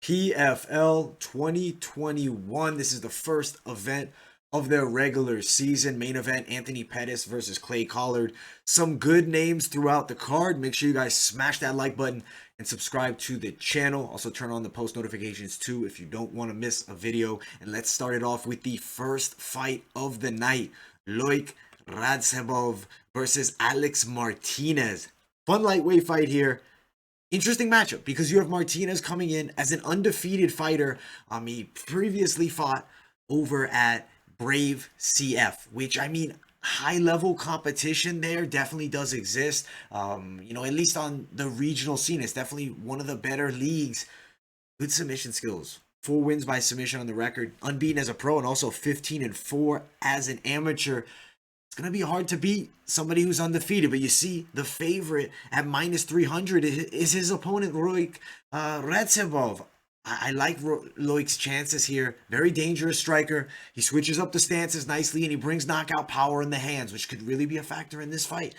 PFL 2021. This is the first event of their regular season. Main event, Anthony Pettis versus Clay Collard. Some good names throughout the card. Make sure you guys smash that like button and subscribe to the channel. Also turn on the post notifications too if you don't want to miss a video. And let's start it off with the first fight of the night. Loik Radzhabov versus Alex Martinez. Fun lightweight fight here. Interesting matchup because you have Martinez coming in as an undefeated fighter. He previously fought over at Brave CF, which, I mean, high level competition there definitely does exist. At least on the regional scene, it's definitely one of the better leagues. Good submission skills. 4 wins by submission on the record, unbeaten as a pro, and also 15-4 as an amateur. It's going to be hard to beat somebody who's undefeated, but you see the favorite at minus 300 is his opponent, Loik Radzhabov. I like Loik's chances here. Very dangerous striker. He switches up the stances nicely, and he brings knockout power in the hands, which could really be a factor in this fight.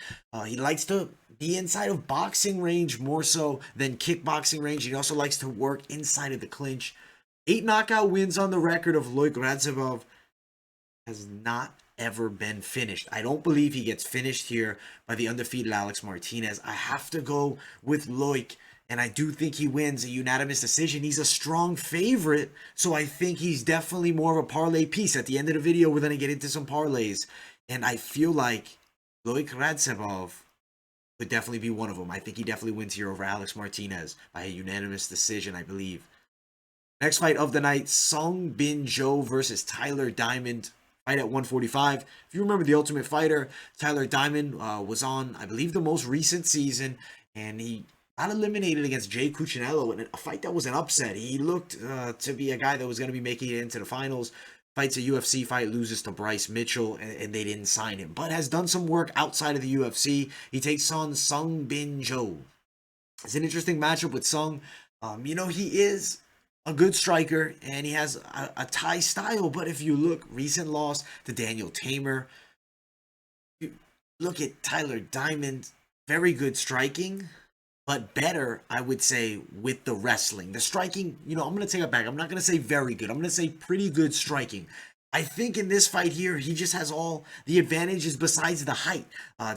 He likes to be inside of boxing range more so than kickboxing range. He also likes to work inside of the clinch. 8 knockout wins on the record of Loik Radzhabov. Has not ever been finished. I don't believe he gets finished here by the undefeated Alex Martinez. I have to go with Loik, and I do think he wins a unanimous decision. He's a strong favorite, so I think he's definitely more of a parlay piece. At the end of the video, we're going to get into some parlays, and I feel like Loik Radzhabov would definitely be one of them. I think he definitely wins here over Alex Martinez by a unanimous decision, I believe. Next fight of the night, Sung Bin Jo versus Tyler Diamond. Fight at 145. If you remember The Ultimate Fighter, Tyler Diamond was on, I believe, the most recent season, and he got eliminated against Jay Cuccinello in a fight that was an upset. He looked to be a guy that was going to be making it into the finals. Fights a UFC fight, loses to Bryce Mitchell, and they didn't sign him, but has done some work outside of the UFC. He takes on Sung Bin Jo. It's an interesting matchup with Sung. He is a good striker, and he has a Thai style, but if you look, recent loss to Daniel Tamer. You look at Tyler Diamond, very good striking, but better, I would say, with the wrestling. The striking, I'm going to take it back. I'm not going to say very good. I'm going to say pretty good striking. I think in this fight here, he just has all the advantages besides the height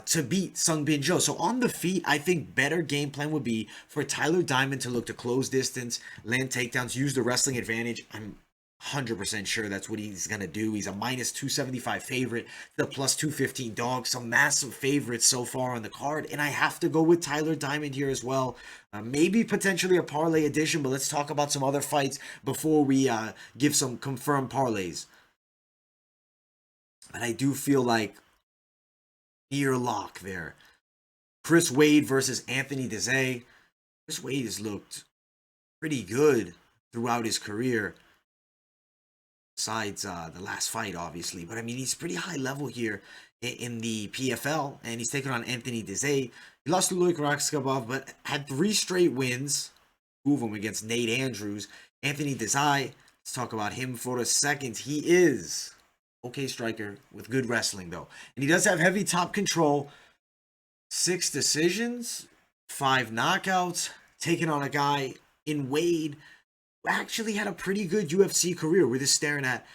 to beat Sung Bin Jo. So on the feet, I think better game plan would be for Tyler Diamond to look to close distance, land takedowns, use the wrestling advantage. I'm 100% sure that's what he's going to do. He's a minus 275 favorite, the plus 215 dog. Some massive favorites so far on the card. And I have to go with Tyler Diamond here as well. Maybe potentially a parlay edition, but let's talk about some other fights before we give some confirmed parlays. And I do feel like near lock there. Chris Wade versus Anthony Dizy. Chris Wade has looked pretty good throughout his career. Besides the last fight, obviously. But, I mean, he's pretty high level here in the PFL. And he's taking on Anthony Dizy. He lost to Loik Radzhabov, but had 3 straight wins. 2 of them against Nate Andrews. Anthony Dizy, let's talk about him for a second. He is okay striker with good wrestling, though. And he does have heavy top control. 6 decisions, 5 knockouts, taking on a guy in Wade who actually had a pretty good UFC career. We're just staring at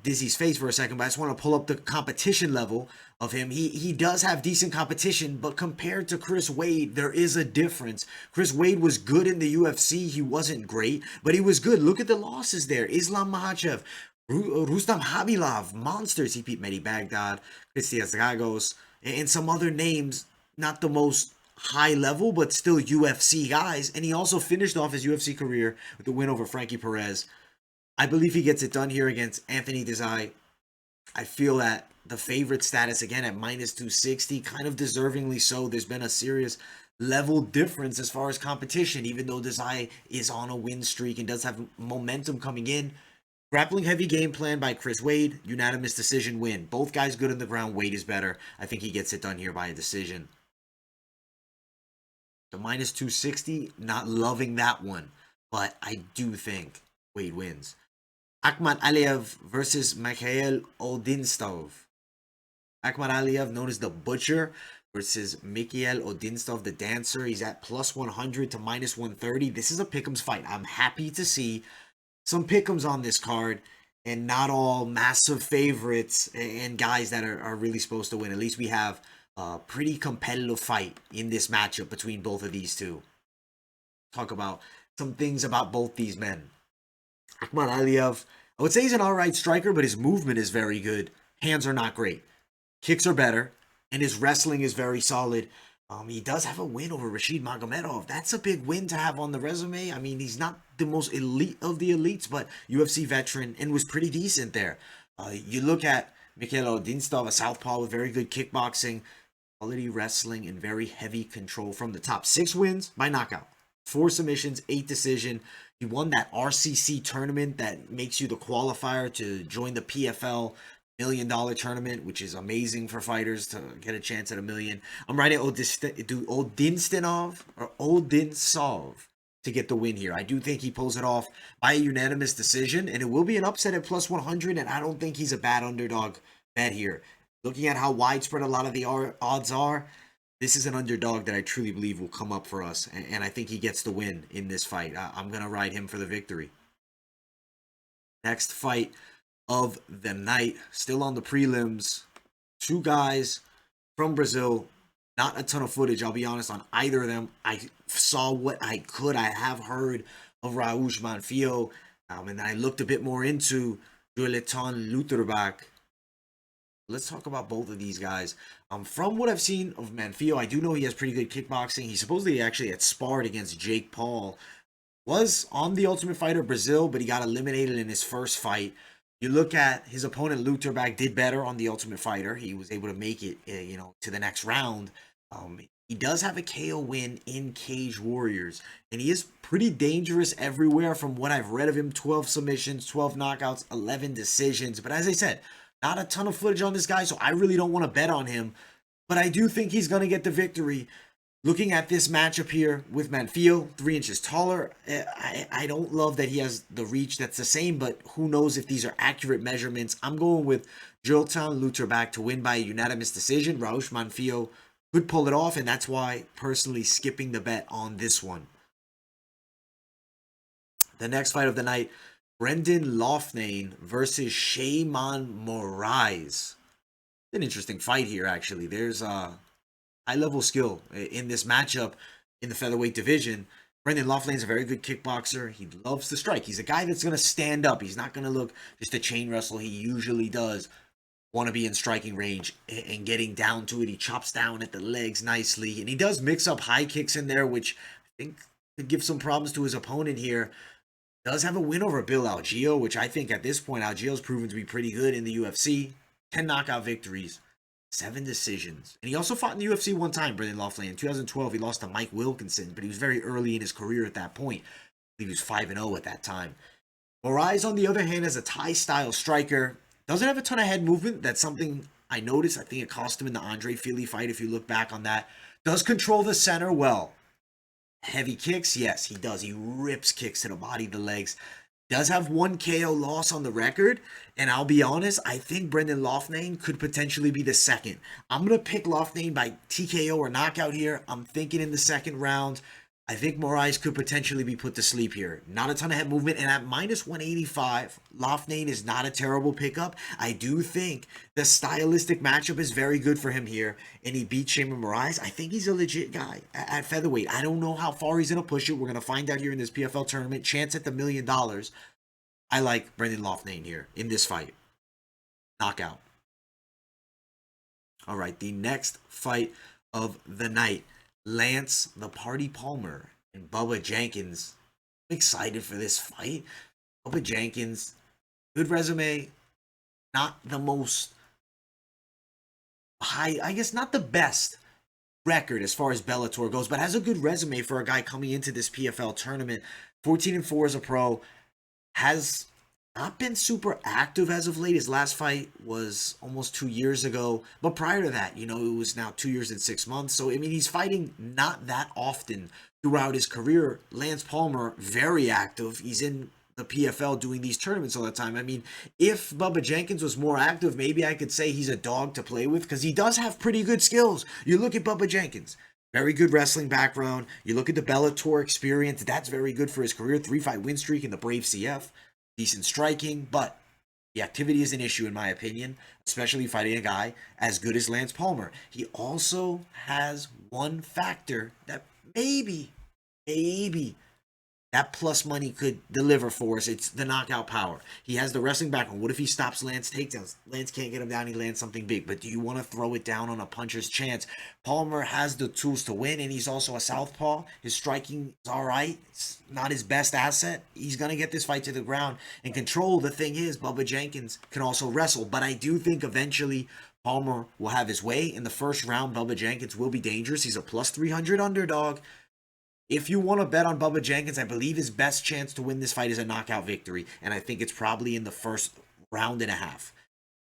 Dizy's face for a second, but I just want to pull up the competition level of him. He does have decent competition, but compared to Chris Wade, there is a difference. Chris Wade was good in the UFC. He wasn't great, but he was good. Look at the losses there. Islam Makhachev, Rustam Khaybulaev, monsters. He beat Mehdi Baghdad, Cristian Zagagos, and some other names, not the most high level, but still UFC guys. And he also finished off his UFC career with the win over Frankie Perez. I believe he gets it done here against Anthony Dizy. I feel that the favorite status, again, at minus 260, kind of deservingly so. There's been a serious level difference as far as competition, even though Dizy is on a win streak and does have momentum coming in. Grappling heavy game plan by Chris Wade. Unanimous decision win. Both guys good on the ground. Wade is better. I think he gets it done here by a decision. The minus 260, not loving that one. But I do think Wade wins. Akhmed Aliev versus Mikhail Odintsov. Akhmed Aliev, known as the Butcher, versus Mikhail Odintsov, the dancer. He's at plus 100 to minus 130. This is a pick'ems fight. I'm happy to see some pick'ems on this card and not all massive favorites and guys that are really supposed to win. At least we have a pretty competitive fight in this matchup between both of these two. Talk about some things about both these men. Akhmed Aliev, I would say he's an alright striker, but his movement is very good. Hands are not great. Kicks are better, and his wrestling is very solid. He does have a win over Rashid Magomedov. That's a big win to have on the resume. I mean, he's not the most elite of the elites, but UFC veteran and was pretty decent there. You look at Mikhail Odintsov, a southpaw with very good kickboxing, quality wrestling, and very heavy control from the top. 6 wins by knockout, 4 submissions, 8 decision. He won that RCC tournament that makes you the qualifier to join the PFL $1 million tournament, which is amazing for fighters to get a chance at $1 million. I'm writing Odintsov to get the win here. I do think he pulls it off by a unanimous decision, and it will be an upset at plus 100, and I don't think he's a bad underdog bet here. Looking at how widespread a lot of the odds are, this is an underdog that I truly believe will come up for us, and I think he gets the win in this fight. I'm going to ride him for the victory. Next fight of the night, still on the prelims. 2 guys from Brazil. Not a ton of footage, I'll be honest, on either of them. I saw what I could. I have heard of Raush Manfio, and then I looked a bit more into Joilton Lutterbach. Let's talk about both of these guys. From what I've seen of Manfio, I do know he has pretty good kickboxing. He supposedly actually had sparred against Jake Paul. Was on the Ultimate Fighter Brazil, but he got eliminated in his first fight. You look at his opponent, Lutterbach, did better on the Ultimate Fighter. He was able to make it, to the next round. He does have a KO win in Cage Warriors, and he is pretty dangerous everywhere from what I've read of him. 12 submissions, 12 knockouts, 11 decisions. But as I said, not a ton of footage on this guy, so I really don't want to bet on him. But I do think he's going to get the victory. Looking at this matchup here with Manfio, 3 inches taller, I don't love that he has the reach that's the same, but who knows if these are accurate measurements. I'm going with Joilton Lutterbach to win by a unanimous decision. Raush Manfio could pull it off, and that's why personally skipping the bet on this one. The next fight of the night, Brendan Loughnane versus Sheymon Moraes. An interesting fight here, actually. There's high-level skill in this matchup in the featherweight division. Brendan Loughnane is a very good kickboxer. He loves to strike. He's a guy that's going to stand up. He's not going to look just a chain wrestle. He usually does want to be in striking range and getting down to it. He chops down at the legs nicely, and he does mix up high kicks in there, which I think could give some problems to his opponent here. Does have a win over Bill Algeo, which I think at this point Algeo's proven to be pretty good in the UFC. 10 knockout victories, 7 decisions. And he also fought in the UFC one time, Brendan Loughnane. In 2012, he lost to Mike Wilkinson, but he was very early in his career at that point. He was 5-0 at that time. Moraes, on the other hand, is a Thai-style striker. Doesn't have a ton of head movement. That's something I noticed. I think it cost him in the Andre Fili fight, if you look back on that. Does control the center well. Heavy kicks? Yes, he does. He rips kicks to the body, the legs. Does have 1 KO loss on the record, and I'll be honest, I think Brendan Loughnane could potentially be the second. I'm going to pick Loughnane by TKO or knockout here. I'm thinking in the second round. I think Moraes could potentially be put to sleep here. Not a ton of head movement, and at minus 185, Loughnane is not a terrible pickup. I do think the stylistic matchup is very good for him here, and he beat Sheymon Moraes. I think he's a legit guy at featherweight. I don't know how far he's going to push it. We're going to find out here in this PFL tournament. Chance at the $1 million. I like Brendan Loughnane here in this fight. Knockout. All right, the next fight of the night. Lance the Party Palmer and Bubba Jenkins. I'm excited for this fight. Bubba Jenkins, good resume. Not the most high, I guess not the best record as far as Bellator goes, but has a good resume for a guy coming into this PFL tournament. 14-4 as a pro. Has not been super active as of late. His last fight was almost 2 years ago. But prior to that, it was now 2 years and 6 months. So, I mean, he's fighting not that often throughout his career. Lance Palmer, very active. He's in the PFL doing these tournaments all the time. I mean, if Bubba Jenkins was more active, maybe I could say he's a dog to play with because he does have pretty good skills. You look at Bubba Jenkins, very good wrestling background. You look at the Bellator experience, that's very good for his career. 3-fight win streak in the Brave CF, decent striking, but the activity is an issue in my opinion, especially fighting a guy as good as Lance Palmer. He also has one factor that maybe that plus money could deliver for us. It's the knockout power. He has the wrestling background. What if he stops Lance takedowns? Lance can't get him down. He lands something big. But do you want to throw it down on a puncher's chance? Palmer has the tools to win, and he's also a southpaw. His striking is all right. It's not his best asset. He's going to get this fight to the ground and control. The thing is, Bubba Jenkins can also wrestle. But I do think eventually Palmer will have his way. In the first round, Bubba Jenkins will be dangerous. He's a plus 300 underdog. If you want to bet on Bubba Jenkins, I believe his best chance to win this fight is a knockout victory. And I think it's probably in the first round and a half.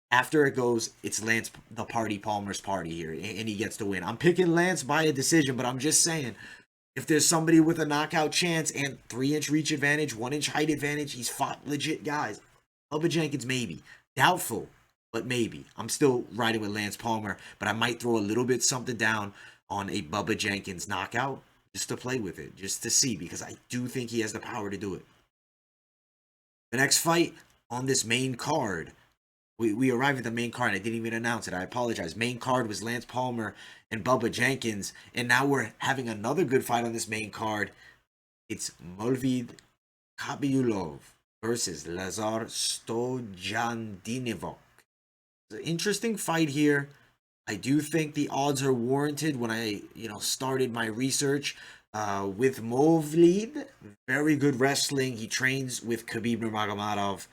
After it goes, it's Lance, the party, Palmer's party here. And he gets to win. I'm picking Lance by a decision, but I'm just saying, if there's somebody with a knockout chance and 3-inch reach advantage, 1-inch height advantage, he's fought legit guys. Bubba Jenkins, maybe. Doubtful, but maybe. I'm still riding with Lance Palmer, but I might throw a little bit something down on a Bubba Jenkins knockout. Just to play with it, just to see, because I do think he has the power to do it. The next fight on this main card, we arrived at the main card. I didn't even announce it. I apologize. Main card was Lance Palmer and Bubba Jenkins, and now we're having another good fight on this main card. It's Movlid Khaybulaev versus Lazar Stojadinovic. It's an interesting fight here. I do think the odds are warranted when I, started my research with Movlid. Very good wrestling. He trains with Khabib Nurmagomedov.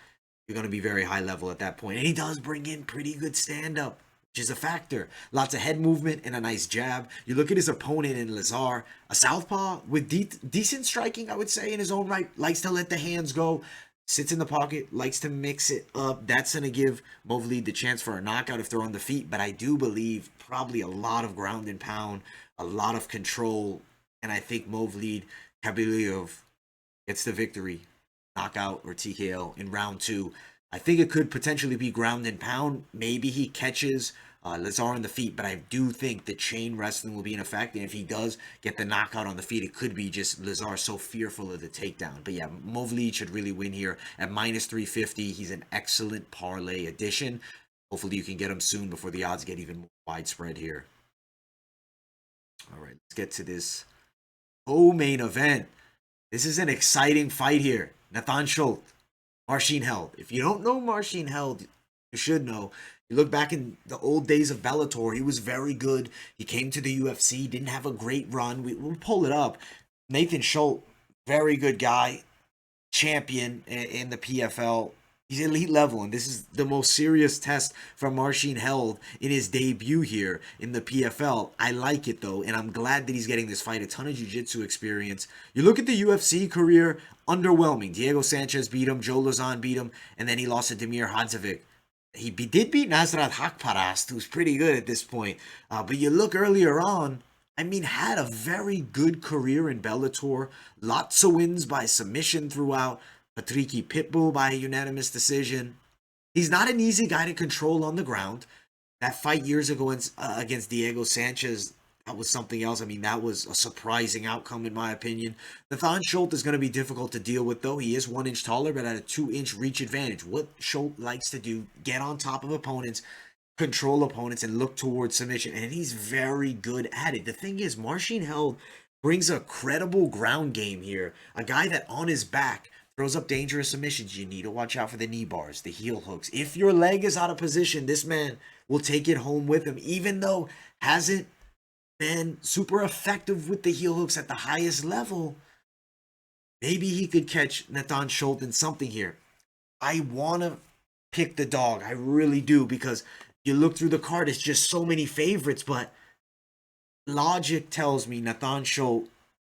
You're going to be very high level at that point. And he does bring in pretty good stand-up, which is a factor. Lots of head movement and a nice jab. You look at his opponent in Lazar, a southpaw with decent striking, I would say, in his own right. Likes to let the hands go. Sits in the pocket, likes to mix it up. That's going to give Movlid the chance for a knockout if they're on the feet. But I do believe probably a lot of ground and pound, a lot of control. And I think Movlid Khaybulaev gets the victory, knockout or TKO in round 2. I think it could potentially be ground and pound. Maybe he catches Lazar on the feet, but I do think the chain wrestling will be in effect. And if he does get the knockout on the feet, it could be just Lazar so fearful of the takedown. But yeah, Movlid should really win here at minus 350. He's an excellent parlay addition. Hopefully you can get him soon before the odds get even more widespread here. All right, let's get to this main event. This is an exciting fight here. Natan Schulte, Marcin Held. If you don't know Marcin Held, you should know. You look back in the old days of Bellator, he was very good. He came to the UFC, didn't have a great run. We'll pull it up. Natan Schulte, very good guy, champion in the PFL. He's elite level, and this is the most serious test for Marcin Held in his debut here in the PFL. I like it, though, and I'm glad that he's getting this fight. A ton of jiu-jitsu experience. You look at the UFC career, underwhelming. Diego Sanchez beat him, Joe Lauzon beat him, and then he lost to Damir Hadzovic. He did beat Nasrat Haqparast, who's pretty good at this point. But you look earlier on, had a very good career in Bellator. Lots of wins by submission throughout. Patricky Pitbull by a unanimous decision. He's not an easy guy to control on the ground. That fight years ago against Diego Sanchez, that was something else. That was a surprising outcome in my opinion. Natan Schulte is going to be difficult to deal with, though. He is 1 inch taller, but at a 2-inch reach advantage. What Schulte likes to do, get on top of opponents, control opponents, and look towards submission. And he's very good at it. The thing is, Marcin Held brings a credible ground game here. A guy that on his back throws up dangerous submissions. You need to watch out for the knee bars, the heel hooks. If your leg is out of position, this man will take it home with him, even though hasn't been super effective with the heel hooks at the highest level. Maybe he could catch Natan Schulte in something here. I want to pick the dog. I really do, because you look through the card, it's just so many favorites, but logic tells me Natan Schulte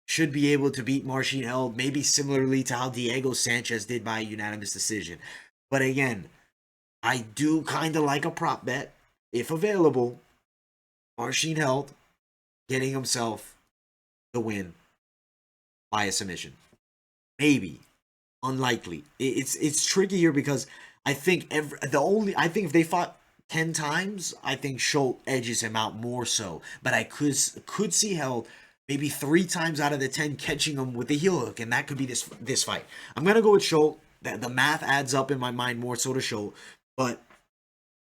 should be able to beat Marcin Held, maybe similarly to how Diego Sanchez did by a unanimous decision. But again, I do kind of like a prop bet, if available. Marcin Held getting himself the win by a submission. Maybe. unlikely. It's tricky here because I think I think if they fought 10 times, I think Schulte edges him out more so. But I could see Held maybe 3 times out of the 10 catching him with the heel hook, and that could be this fight. I'm gonna go with Schulte. The math adds up in my mind more so to Schulte, but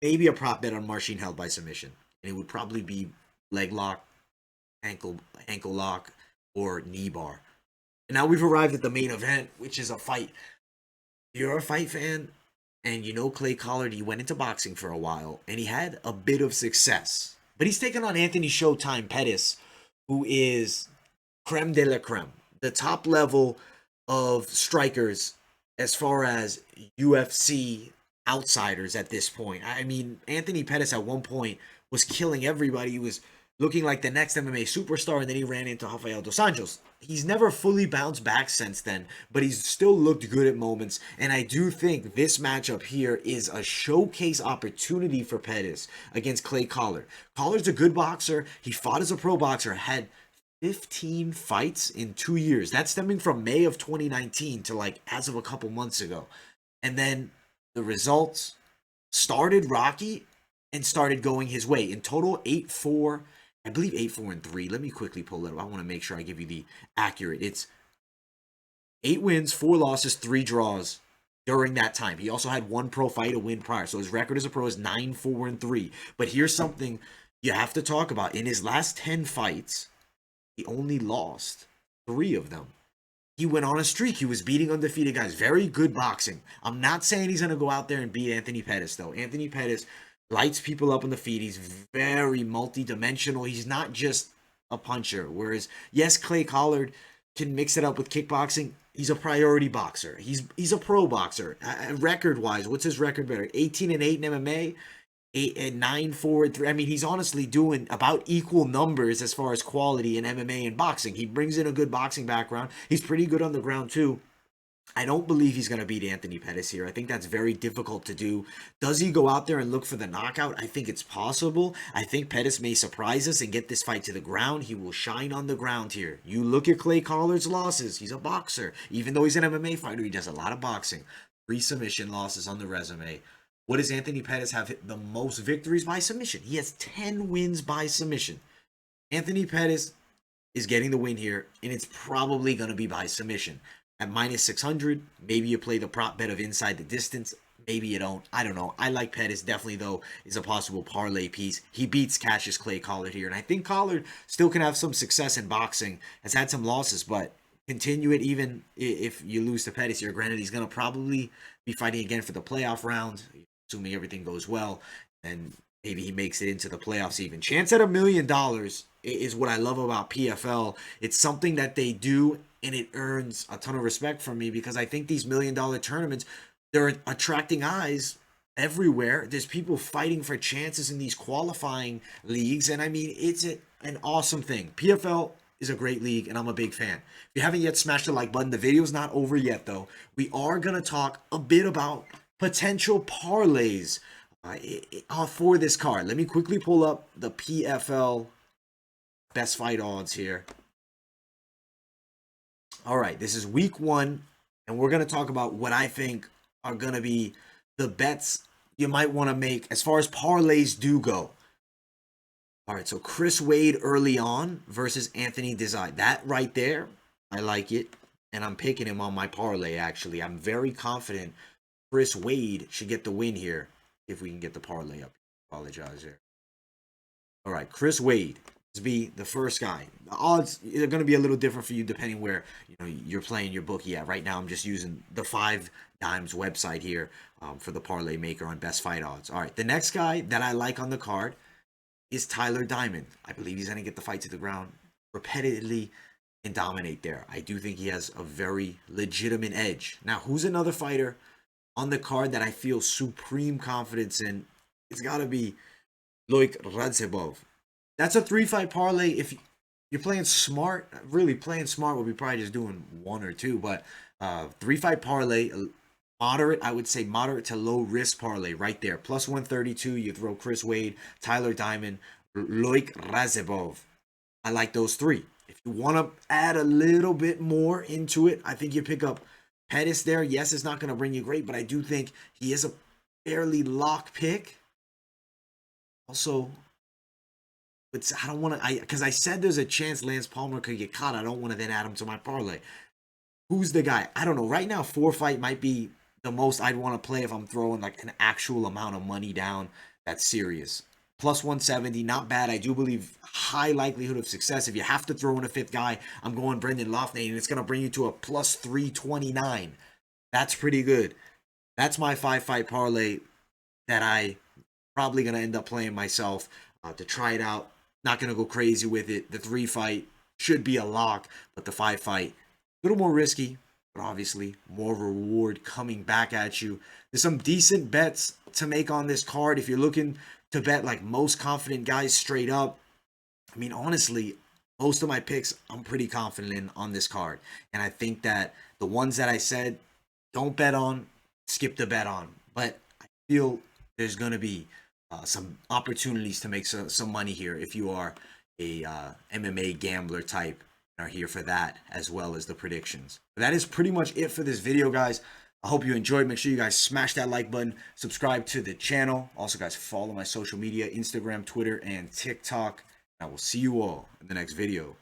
maybe a prop bet on Marcin Held by submission, and it would probably be leg lock, ankle lock, or knee bar. And now we've arrived at the main event, which is a fight. If you're a fight fan and you know Clay Collard, he went into boxing for a while and he had a bit of success. But he's taken on Anthony Showtime Pettis, who is creme de la creme, the top level of strikers as far as UFC outsiders at this point. I mean, Anthony Pettis at one point was killing everybody. He was looking like the next MMA superstar, and then he ran into Rafael dos Anjos. He's never fully bounced back since then, but he's still looked good at moments, and I do think this matchup here is a showcase opportunity for Pettis against Clay Collard. Collard's a good boxer. He fought as a pro boxer, had 15 fights in 2 years. That's stemming from May of 2019 to like as of a couple months ago. And then the results started rocky and started going his way. In total, 8-4. I believe 8-4-3. Let me quickly pull it up. I want to make sure I give you the accurate. It's 8 wins, 4 losses, 3 draws during that time. He also had 1 pro fight, a win prior. So his record as a pro is 9-4-3. But here's something you have to talk about. In his last 10 fights, he only lost 3 of them. He went on a streak. He was beating undefeated guys. Very good boxing. I'm not saying he's going to go out there and beat Anthony Pettis, though. Anthony Pettis lights people up on the feet. He's very multi-dimensional. He's not just a puncher. Whereas, yes, Clay Collard can mix it up with kickboxing. He's a priority boxer. He's a pro boxer. Record-wise, what's his record better? 18-8 in MMA, 9-4-3. I mean, he's honestly doing about equal numbers as far as quality in MMA and boxing. He brings in a good boxing background. He's pretty good on the ground, too. I don't believe he's going to beat Anthony Pettis here. I think that's very difficult to do. Does he go out there and look for the knockout? I think it's possible. I think Pettis may surprise us and get this fight to the ground. He will shine on the ground here. You look at Clay Collard's losses. He's a boxer. Even though he's an MMA fighter, he does a lot of boxing. 3 submission losses on the resume. What does Anthony Pettis have the most victories by submission? He has 10 wins by submission. Anthony Pettis is getting the win here, and it's probably going to be by submission. At minus 600, maybe you play the prop bet of inside the distance. Maybe you don't. I don't know. I like Pettis. Definitely, though, is a possible parlay piece. He beats Cassius Clay Collard here. And I think Collard still can have some success in boxing. Has had some losses, but continue it even if you lose to Pettis here. Granted, he's going to probably be fighting again for the playoff round, assuming everything goes well. And maybe he makes it into the playoffs even. Chance at $1 million is what I love about PFL. It's something that they do, and it earns a ton of respect from me because I think these $1 million tournaments, they're attracting eyes everywhere. There's people fighting for chances in these qualifying leagues, and I mean, it's an awesome thing. PFL is a great league, and I'm a big fan. If you haven't yet smashed the like button, the video's not over yet, though. We are going to talk a bit about potential parlays for this card. Let me quickly pull up the PFL best fight odds here. All right, this is week 1, and we're going to talk about what I think are going to be the bets you might want to make as far as parlays do go. All right, so Chris Wade early on versus Anthony Dizy. That right there, I like it, and I'm picking him on my parlay, actually. I'm very confident Chris Wade should get the win here if we can get the parlay up. Apologize there. All right, Chris Wade to be the first guy. The odds are going to be a little different for you depending where you're playing your bookie at. Right now, I'm just using the 5 Dimes website here for the parlay maker on best fight odds. All right, the next guy that I like on the card is Tyler Diamond. I believe he's going to get the fight to the ground repetitively and dominate there. I do think he has a very legitimate edge. Now, who's another fighter on the card that I feel supreme confidence in? It's got to be Loik Radzhabov. That's a 3-fight parlay. If you're playing smart, really playing smart, we'll be probably just doing 1 or 2. But 3-fight parlay, moderate, I would say moderate to low risk parlay right there. Plus 132, you throw Chris Wade, Tyler Diamond, Loik Radzhabov. I like those 3. If you want to add a little bit more into it, I think you pick up Pettis there, yes, it's not going to bring you great, but I do think he is a fairly lock pick. Also, but I don't want to, because I said there's a chance Lance Palmer could get caught. I don't want to then add him to my parlay. Who's the guy? I don't know. Right now, 4-fight might be the most I'd want to play if I'm throwing like an actual amount of money down that's serious. Plus 170, not bad. I do believe high likelihood of success. If you have to throw in a fifth guy, I'm going Brendan Loughnane, and it's going to bring you to a plus 329. That's pretty good. That's my 5-fight parlay that I probably going to end up playing myself to try it out. Not going to go crazy with it. The 3-fight should be a lock, but the 5-fight, a little more risky, but obviously more reward coming back at you. There's some decent bets to make on this card. If you're looking to bet like most confident guys straight up, I mean, honestly, most of my picks I'm pretty confident in on this card. And I think that the ones that I said don't bet on, skip the bet on. But I feel there's going to be some opportunities to make some money here if you are a MMA gambler type. Are here for that as well as the predictions. But that is pretty much it for this video, guys. I hope you enjoyed. Make sure you guys smash that like button, subscribe to the channel. Also, guys, follow my social media, Instagram, Twitter, and TikTok. I will see you all in the next video.